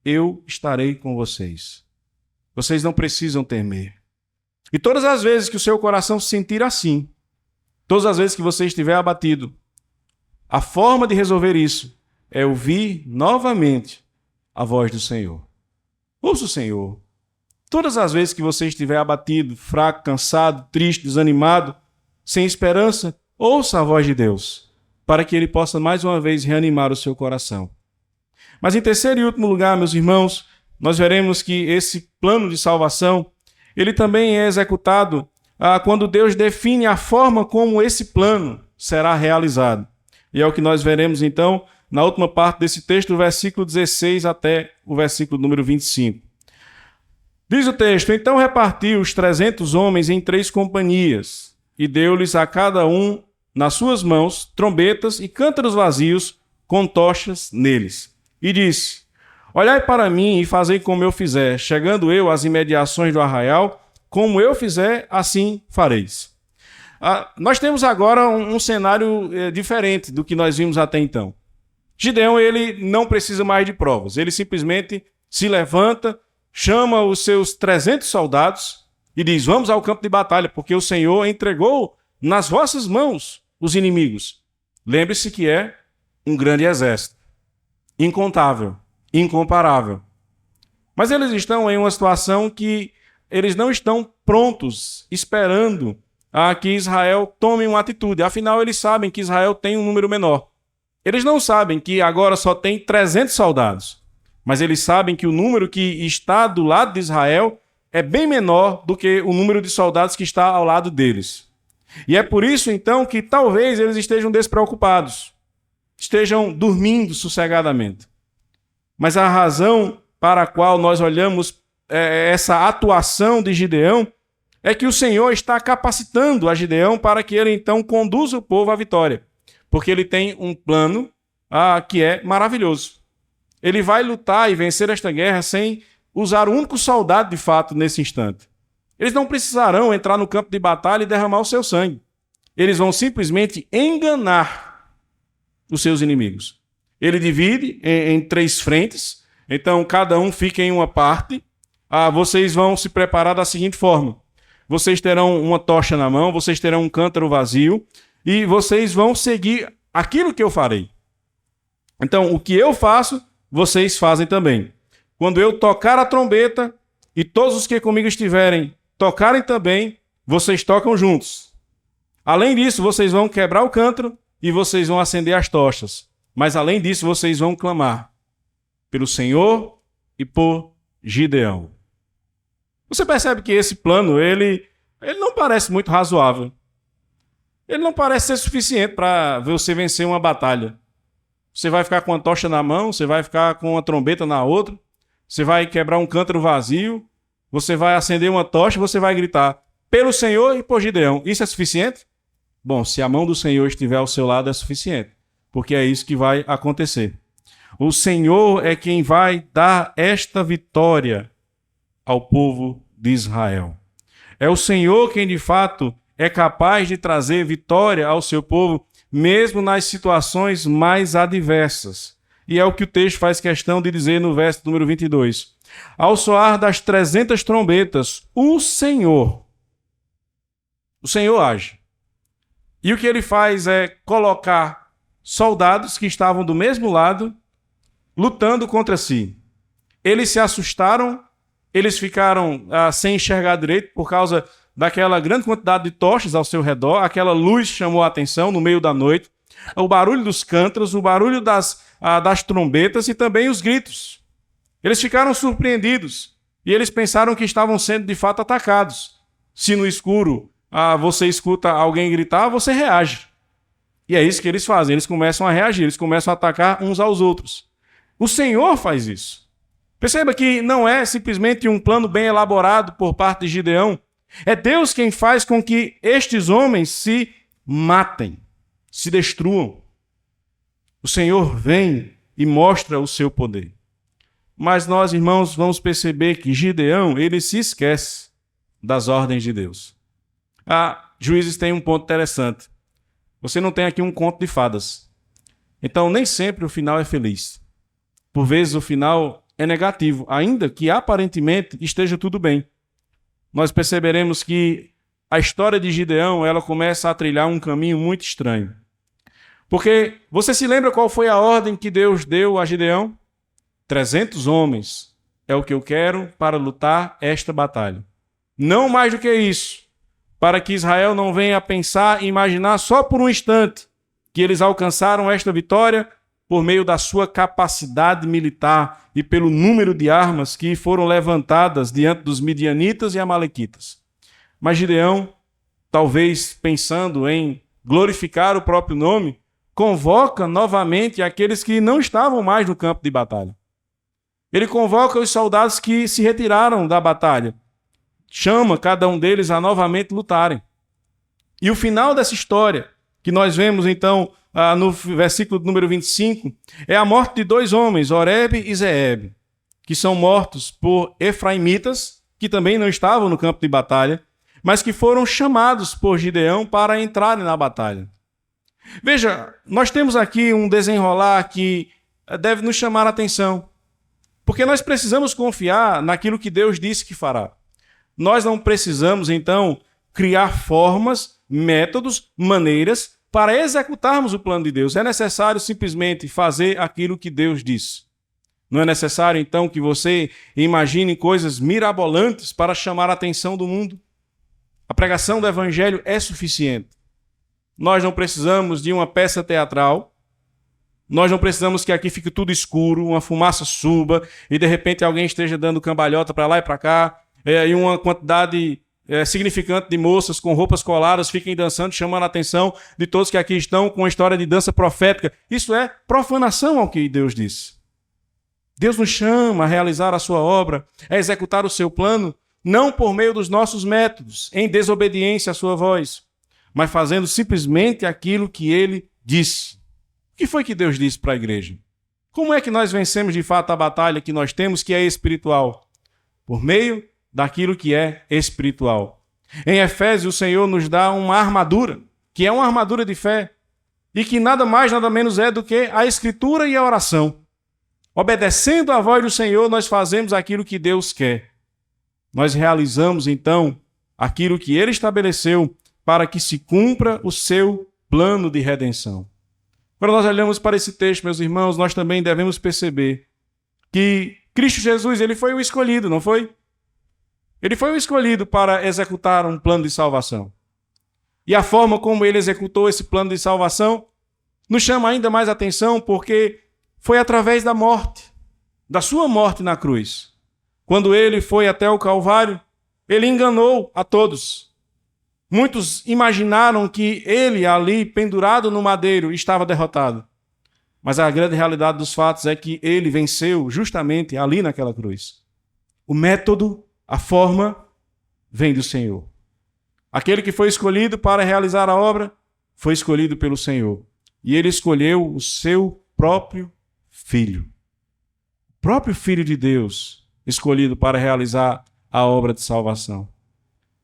eu estarei com vocês. Vocês não precisam temer. E todas as vezes que o seu coração se sentir assim, todas as vezes que você estiver abatido, a forma de resolver isso é ouvir novamente a voz do Senhor. Ouça o Senhor. Todas as vezes que você estiver abatido, fraco, cansado, triste, desanimado, sem esperança, ouça a voz de Deus, para que Ele possa mais uma vez reanimar o seu coração. Mas em terceiro e último lugar, meus irmãos, nós veremos que esse plano de salvação, ele também é executado quando Deus define a forma como esse plano será realizado. E é o que nós veremos então na última parte desse texto, do versículo 16 até o versículo número 25. Diz o texto: então repartiu os 300 homens em 3 companhias, e deu-lhes a cada um nas suas mãos trombetas e cântaros vazios com tochas neles. E disse: olhai para mim e fazei como eu fizer. Chegando eu às imediações do arraial, como eu fizer, assim fareis. Nós temos agora um cenário diferente do que nós vimos até então. Gideão, ele não precisa mais de provas. Ele simplesmente se levanta, chama os seus 300 soldados e diz: vamos ao campo de batalha, porque o Senhor entregou nas vossas mãos os inimigos. Lembre-se que é um grande exército, incontável, incomparável. Mas eles estão em uma situação que eles não estão prontos, esperando que Israel tome uma atitude. Afinal, eles sabem que Israel tem um número menor. Eles não sabem que agora só tem 300 soldados, mas eles sabem que o número que está do lado de Israel é bem menor do que o número de soldados que está ao lado deles. E é por isso, então, que talvez eles estejam despreocupados, estejam dormindo sossegadamente. Mas a razão para a qual nós olhamos essa atuação de Gideão é que o Senhor está capacitando a Gideão para que ele, então, conduza o povo à vitória. Porque ele tem um plano que é maravilhoso. Ele vai lutar e vencer esta guerra sem usar um único soldado, de fato, nesse instante. Eles não precisarão entrar no campo de batalha e derramar o seu sangue. Eles vão simplesmente enganar os seus inimigos. Ele divide em 3 frentes, então cada um fica em uma parte. Vocês vão se preparar da seguinte forma: vocês terão uma tocha na mão, vocês terão um cântaro vazio, e vocês vão seguir aquilo que eu farei. Então, o que eu faço, vocês fazem também. Quando eu tocar a trombeta, e todos os que comigo estiverem tocarem também, vocês tocam juntos. Além disso, vocês vão quebrar o cântaro e vocês vão acender as tochas. Mas além disso, vocês vão clamar pelo Senhor e por Gideão. Você percebe que esse plano, ele não parece muito razoável. Ele não parece ser suficiente para você vencer uma batalha. Você vai ficar com a tocha na mão, você vai ficar com a trombeta na outra, você vai quebrar um cântaro vazio, você vai acender uma tocha, você vai gritar pelo Senhor e por Gideão. Isso é suficiente? Bom, se a mão do Senhor estiver ao seu lado, é suficiente, porque é isso que vai acontecer. O Senhor é quem vai dar esta vitória ao povo de Israel. É o Senhor quem, de fato, é capaz de trazer vitória ao seu povo, mesmo nas situações mais adversas. E é o que o texto faz questão de dizer no verso número 22. Ao soar das 300 trombetas, o Senhor age. E o que ele faz é colocar soldados que estavam do mesmo lado, lutando contra si. Eles se assustaram, eles ficaram sem enxergar direito por causa daquela grande quantidade de tochas ao seu redor. Aquela luz chamou a atenção no meio da noite. O barulho dos cântaros, o barulho das trombetas e também os gritos. Eles ficaram surpreendidos e eles pensaram que estavam sendo de fato atacados. Se no escuro você escuta alguém gritar, você reage. E é isso que eles fazem, eles começam a reagir, eles começam a atacar uns aos outros. O Senhor faz isso. Perceba que não é simplesmente um plano bem elaborado por parte de Gideão. É Deus quem faz com que estes homens se matem, se destruam. O Senhor vem e mostra o seu poder. Mas nós, irmãos, vamos perceber que Gideão, ele se esquece das ordens de Deus. Juízes tem um ponto interessante. Você não tem aqui um conto de fadas. Então, nem sempre o final é feliz. Por vezes, o final é negativo, ainda que aparentemente esteja tudo bem. Nós perceberemos que a história de Gideão, ela começa a trilhar um caminho muito estranho. Porque você se lembra qual foi a ordem que Deus deu a Gideão? 300 homens é o que eu quero para lutar esta batalha. Não mais do que isso, para que Israel não venha a pensar e imaginar só por um instante que eles alcançaram esta vitória por meio da sua capacidade militar e pelo número de armas que foram levantadas diante dos midianitas e amalequitas. Mas Gideão, talvez pensando em glorificar o próprio nome, convoca novamente aqueles que não estavam mais no campo de batalha. Ele convoca os soldados que se retiraram da batalha. Chama cada um deles a novamente lutarem. E o final dessa história, que nós vemos então no versículo número 25, é a morte de 2 homens, Oreb e Zeeb, que são mortos por efraimitas, que também não estavam no campo de batalha, mas que foram chamados por Gideão para entrarem na batalha. Veja, nós temos aqui um desenrolar que deve nos chamar a atenção, porque nós precisamos confiar naquilo que Deus disse que fará. Nós não precisamos, então, criar formas, métodos, maneiras para executarmos o plano de Deus. É necessário simplesmente fazer aquilo que Deus disse. Não é necessário, então, que você imagine coisas mirabolantes para chamar a atenção do mundo. A pregação do Evangelho é suficiente. Nós não precisamos de uma peça teatral. Nós não precisamos que aqui fique tudo escuro, uma fumaça suba e de repente alguém esteja dando cambalhota para lá e para cá, e uma quantidade significante de moças com roupas coladas fiquem dançando, chamando a atenção de todos que aqui estão com a história de dança profética. Isso é profanação ao que Deus disse. Deus nos chama a realizar a sua obra, a executar o seu plano, não por meio dos nossos métodos, em desobediência à sua voz, mas fazendo simplesmente aquilo que ele disse. O que foi que Deus disse para a igreja? Como é que nós vencemos de fato a batalha que nós temos, que é espiritual? Por meio daquilo que é espiritual. Em Efésios, o Senhor nos dá uma armadura, que é uma armadura de fé. e que nada mais, nada menos é do que a Escritura e a oração. Obedecendo à voz do Senhor, nós fazemos aquilo que Deus quer. Nós realizamos, então, aquilo que Ele estabeleceu para que se cumpra o seu plano de redenção. Quando nós olhamos para esse texto, meus irmãos, nós também devemos perceber que Cristo Jesus, ele foi o escolhido, não foi? Ele foi o escolhido para executar um plano de salvação. E a forma como ele executou esse plano de salvação nos chama ainda mais atenção, porque foi através da morte, da sua morte na cruz. Quando ele foi até o Calvário, ele enganou a todos. Muitos imaginaram que ele, ali, pendurado no madeiro, estava derrotado. Mas a grande realidade dos fatos é que ele venceu justamente ali naquela cruz. O método, a forma, vem do Senhor. Aquele que foi escolhido para realizar a obra, foi escolhido pelo Senhor. E ele escolheu o seu próprio Filho. O próprio Filho de Deus, escolhido para realizar a obra de salvação.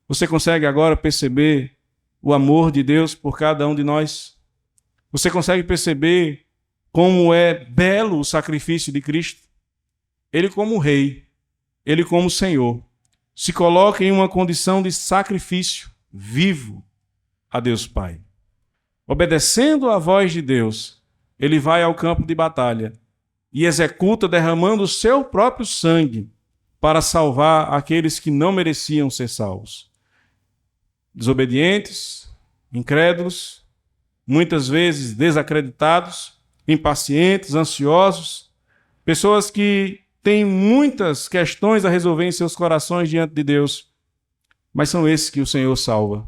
Você consegue agora perceber o amor de Deus por cada um de nós? Você consegue perceber como é belo o sacrifício de Cristo? Ele como Rei, ele como Senhor, se coloca em uma condição de sacrifício vivo a Deus Pai. Obedecendo à voz de Deus, ele vai ao campo de batalha e executa derramando o seu próprio sangue para salvar aqueles que não mereciam ser salvos. Desobedientes, incrédulos, muitas vezes desacreditados, impacientes, ansiosos, pessoas que têm muitas questões a resolver em seus corações diante de Deus, mas são esses que o Senhor salva.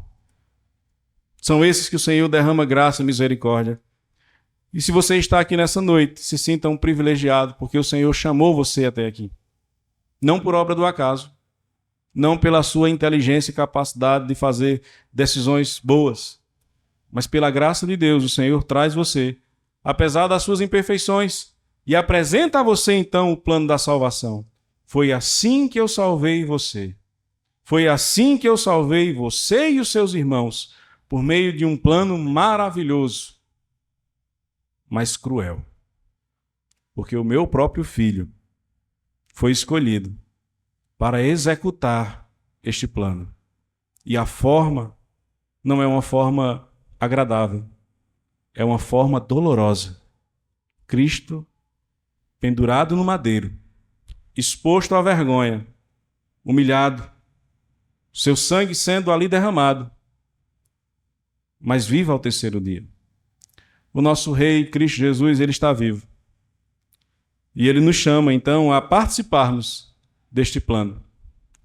São esses que o Senhor derrama graça e misericórdia. E se você está aqui nessa noite, se sinta um privilegiado, porque o Senhor chamou você até aqui. Não por obra do acaso, não pela sua inteligência e capacidade de fazer decisões boas, mas pela graça de Deus, o Senhor traz você, apesar das suas imperfeições, e apresenta a você então o plano da salvação. Foi assim que eu salvei você. Foi assim que eu salvei você e os seus irmãos, por meio de um plano maravilhoso, mas cruel. Porque o meu próprio Filho foi escolhido para executar este plano. E a forma não é uma forma agradável, é uma forma dolorosa. Cristo, pendurado no madeiro, exposto à vergonha, humilhado, seu sangue sendo ali derramado, mas vivo ao terceiro dia. O nosso Rei, Cristo Jesus, ele está vivo. E ele nos chama, então, a participarmos deste plano,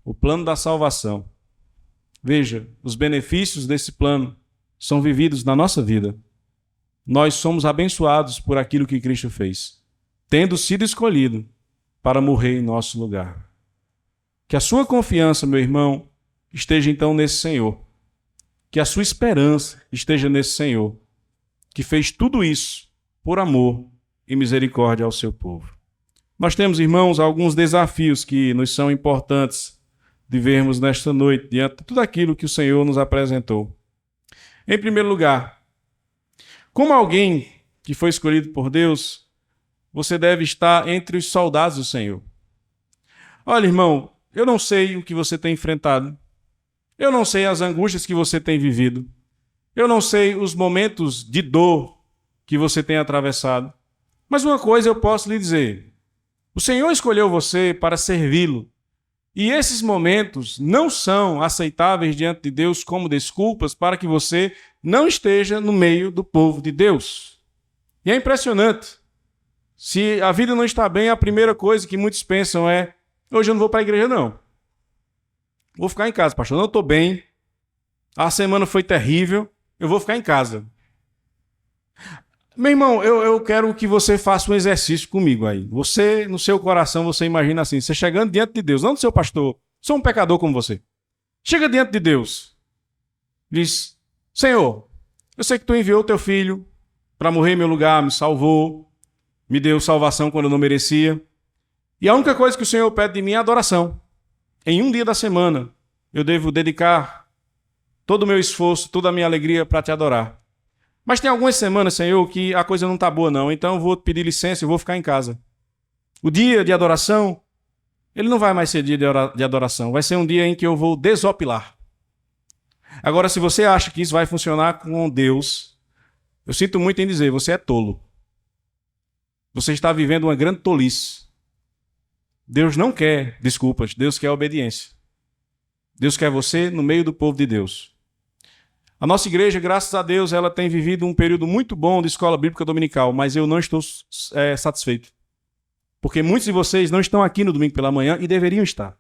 o plano da salvação. Veja, os benefícios desse plano são vividos na nossa vida. Nós somos abençoados por aquilo que Cristo fez, tendo sido escolhido para morrer em nosso lugar. Que a sua confiança, meu irmão, esteja então nesse Senhor. Que a sua esperança esteja nesse Senhor, que fez tudo isso por amor e misericórdia ao seu povo. Nós temos, irmãos, alguns desafios que nos são importantes de vermos nesta noite, diante de tudo aquilo que o Senhor nos apresentou. Em primeiro lugar, como alguém que foi escolhido por Deus, você deve estar entre os soldados do Senhor. Olha, irmão, eu não sei o que você tem enfrentado. Eu não sei as angústias que você tem vivido. Eu não sei os momentos de dor que você tem atravessado. Mas uma coisa eu posso lhe dizer. O Senhor escolheu você para servi-lo. E esses momentos não são aceitáveis diante de Deus como desculpas para que você não esteja no meio do povo de Deus. E é impressionante. Se a vida não está bem, a primeira coisa que muitos pensam é: hoje eu não vou para a igreja, não. Vou ficar em casa, pastor. Não estou bem. A semana foi terrível. Eu vou ficar em casa. Meu irmão, eu quero que você faça um exercício comigo aí. Você, no seu coração, você imagina assim, você chegando diante de Deus, não do seu pastor, sou um pecador como você. Chega diante de Deus. Diz: Senhor, eu sei que tu enviou o teu filho para morrer em meu lugar, me salvou, me deu salvação quando eu não merecia. E a única coisa que o Senhor pede de mim é adoração. Em um dia da semana, eu devo dedicar todo o meu esforço, toda a minha alegria para te adorar. Mas tem algumas semanas, Senhor, que a coisa não está boa não, então eu vou pedir licença e vou ficar em casa. O dia de adoração, ele não vai mais ser dia de adoração, vai ser um dia em que eu vou desopilar. Agora, se você acha que isso vai funcionar com Deus, eu sinto muito em dizer, você é tolo. Você está vivendo uma grande tolice. Deus não quer desculpas, Deus quer obediência. Deus quer você no meio do povo de Deus. A nossa igreja, graças a Deus, ela tem vivido um período muito bom de escola bíblica dominical, mas eu não estou satisfeito. Porque muitos de vocês não estão aqui no domingo pela manhã e deveriam estar.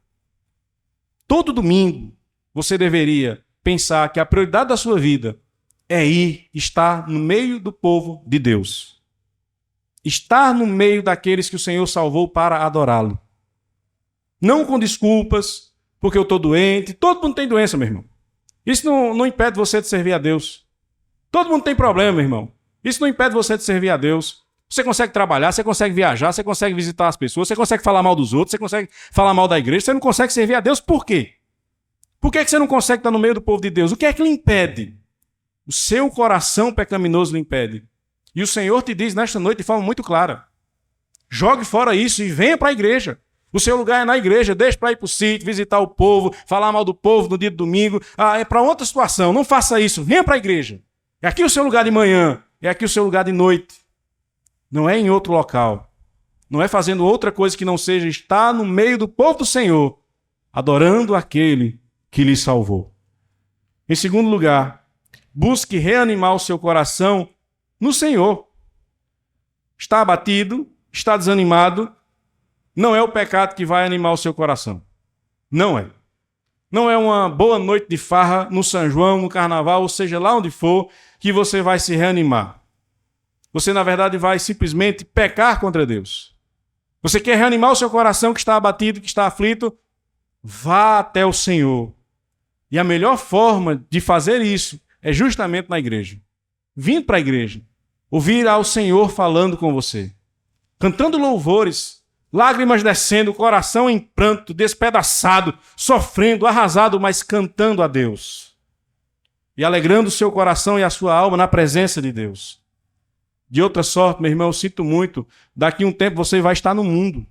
Todo domingo você deveria pensar que a prioridade da sua vida é estar no meio do povo de Deus. Estar no meio daqueles que o Senhor salvou para adorá-lo. Não com desculpas, porque eu estou doente. Todo mundo tem doença, meu irmão. Isso não impede você de servir a Deus. Todo mundo tem problema, meu irmão. Isso não impede você de servir a Deus. Você consegue trabalhar, você consegue viajar, você consegue visitar as pessoas, você consegue falar mal dos outros, você consegue falar mal da igreja, você não consegue servir a Deus por quê? Por que você não consegue estar no meio do povo de Deus? O que é que lhe impede? O seu coração pecaminoso lhe impede. E o Senhor te diz nesta noite de forma muito clara: jogue fora isso e venha para a igreja. O seu lugar é na igreja, deixe para ir para o sítio, visitar o povo, falar mal do povo no dia de domingo. É para outra situação, não faça isso, venha para a igreja. É aqui o seu lugar de manhã, é aqui o seu lugar de noite. Não é em outro local. Não é fazendo outra coisa que não seja estar no meio do povo do Senhor, adorando aquele que lhe salvou. Em segundo lugar, busque reanimar o seu coração no Senhor. Está abatido, está desanimado, não é o pecado que vai animar o seu coração. Não é. Não é uma boa noite de farra no São João, no Carnaval, ou seja, lá onde for, que você vai se reanimar. Você, na verdade, vai simplesmente pecar contra Deus. Você quer reanimar o seu coração que está abatido, que está aflito? Vá até o Senhor. E a melhor forma de fazer isso é justamente na igreja. Vindo para a igreja. Ouvir ao Senhor falando com você. Cantando louvores, lágrimas descendo, coração em pranto, despedaçado, sofrendo, arrasado, mas cantando a Deus. E alegrando o seu coração e a sua alma na presença de Deus. De outra sorte, meu irmão, eu sinto muito, daqui a um tempo você vai estar no mundo.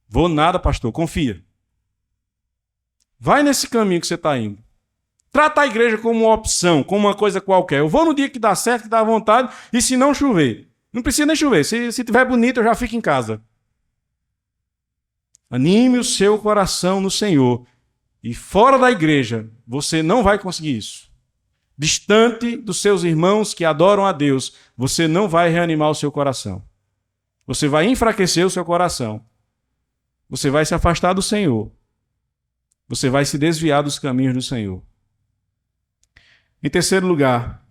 Vou nada, pastor, confia. Vai nesse caminho que você está indo. Trata a igreja como uma opção, como uma coisa qualquer. Eu vou no dia que dá certo, que dá vontade, e se não chover. Não precisa nem chover. Se tiver bonito, eu já fico em casa. Anime o seu coração no Senhor. E fora da igreja, você não vai conseguir isso. Distante dos seus irmãos que adoram a Deus, você não vai reanimar o seu coração. Você vai enfraquecer o seu coração. Você vai se afastar do Senhor. Você vai se desviar dos caminhos do Senhor. Em terceiro lugar,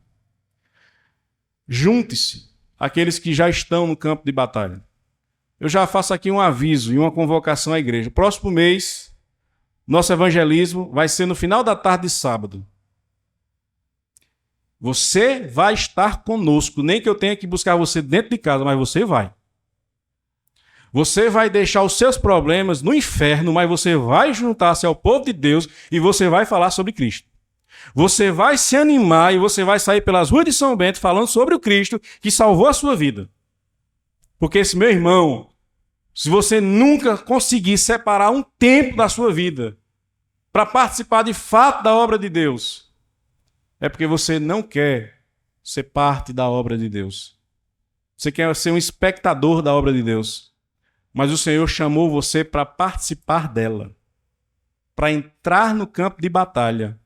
junte-se àqueles que já estão no campo de batalha. Eu já faço aqui um aviso e uma convocação à igreja. Próximo mês, nosso evangelismo vai ser no final da tarde de sábado. Você vai estar conosco, nem que eu tenha que buscar você dentro de casa, mas você vai. Você vai deixar os seus problemas no inferno, mas você vai juntar-se ao povo de Deus e você vai falar sobre Cristo. Você vai se animar e você vai sair pelas ruas de São Bento falando sobre o Cristo que salvou a sua vida. Porque esse meu irmão, se você nunca conseguir separar um tempo da sua vida para participar de fato da obra de Deus, é porque você não quer ser parte da obra de Deus. Você quer ser um espectador da obra de Deus. Mas o Senhor chamou você para participar dela, para entrar no campo de batalha,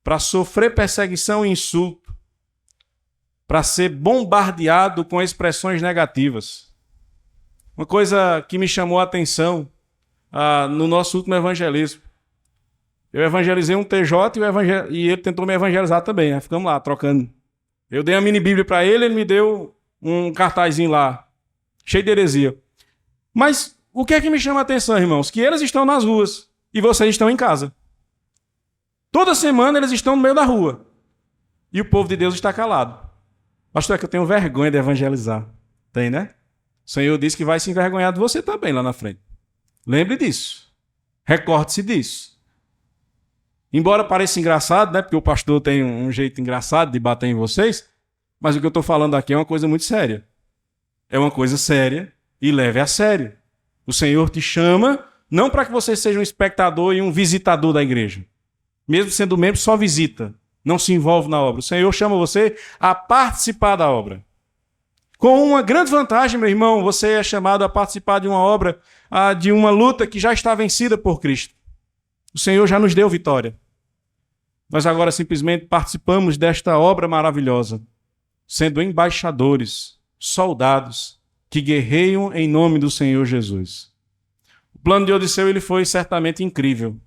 para sofrer perseguição e insulto, para ser bombardeado com expressões negativas. Uma coisa que me chamou a atenção no nosso último evangelismo. Eu evangelizei um TJ e ele tentou me evangelizar também. Né? Ficamos lá, trocando. Eu dei a mini bíblia para ele, ele me deu um cartazinho lá, cheio de heresia. Mas o que é que me chama a atenção, irmãos? Que eles estão nas ruas e vocês estão em casa. Toda semana eles estão no meio da rua. E o povo de Deus está calado. Pastor, é que eu tenho vergonha de evangelizar. Tem, né? O Senhor disse que vai se envergonhar de você também lá na frente. Lembre disso. Recorde-se disso. Embora pareça engraçado, né? Porque o pastor tem um jeito engraçado de bater em vocês. Mas o que eu estou falando aqui é uma coisa muito séria. É uma coisa séria e leve a sério. O Senhor te chama não para que você seja um espectador e um visitador da igreja. Mesmo sendo membro, só visita. Não se envolve na obra. O Senhor chama você a participar da obra. Com uma grande vantagem, meu irmão, você é chamado a participar de uma obra, de uma luta que já está vencida por Cristo. O Senhor já nos deu vitória. Nós agora simplesmente participamos desta obra maravilhosa, sendo embaixadores, soldados, que guerreiam em nome do Senhor Jesus. O plano de Odisseu ele foi certamente incrível.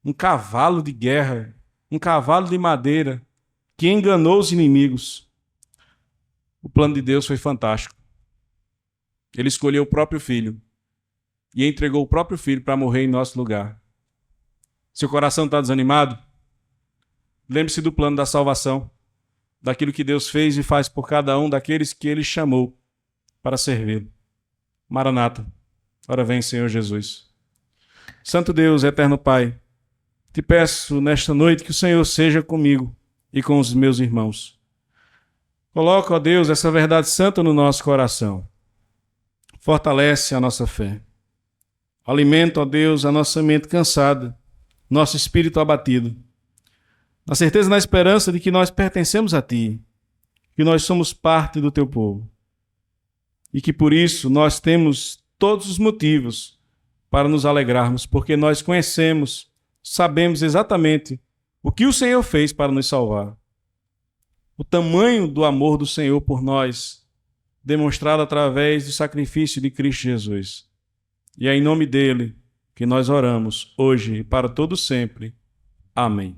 Um cavalo de guerra, um cavalo de madeira, que enganou os inimigos. O plano de Deus foi fantástico. Ele escolheu o próprio filho e entregou o próprio filho para morrer em nosso lugar. Seu coração está desanimado? Lembre-se do plano da salvação, daquilo que Deus fez e faz por cada um daqueles que Ele chamou para servi-lo. Maranata, ora vem, Senhor Jesus. Santo Deus, eterno Pai, te peço nesta noite que o Senhor seja comigo e com os meus irmãos. Coloca, ó Deus, essa verdade santa no nosso coração. Fortalece a nossa fé. Alimenta, ó Deus, a nossa mente cansada, nosso espírito abatido. Na certeza e na esperança de que nós pertencemos a Ti, que nós somos parte do Teu povo. E que por isso nós temos todos os motivos para nos alegrarmos, porque nós conhecemos, sabemos exatamente o que o Senhor fez para nos salvar. O tamanho do amor do Senhor por nós, demonstrado através do sacrifício de Cristo Jesus. E é em nome dele que nós oramos hoje e para todo sempre. Amém.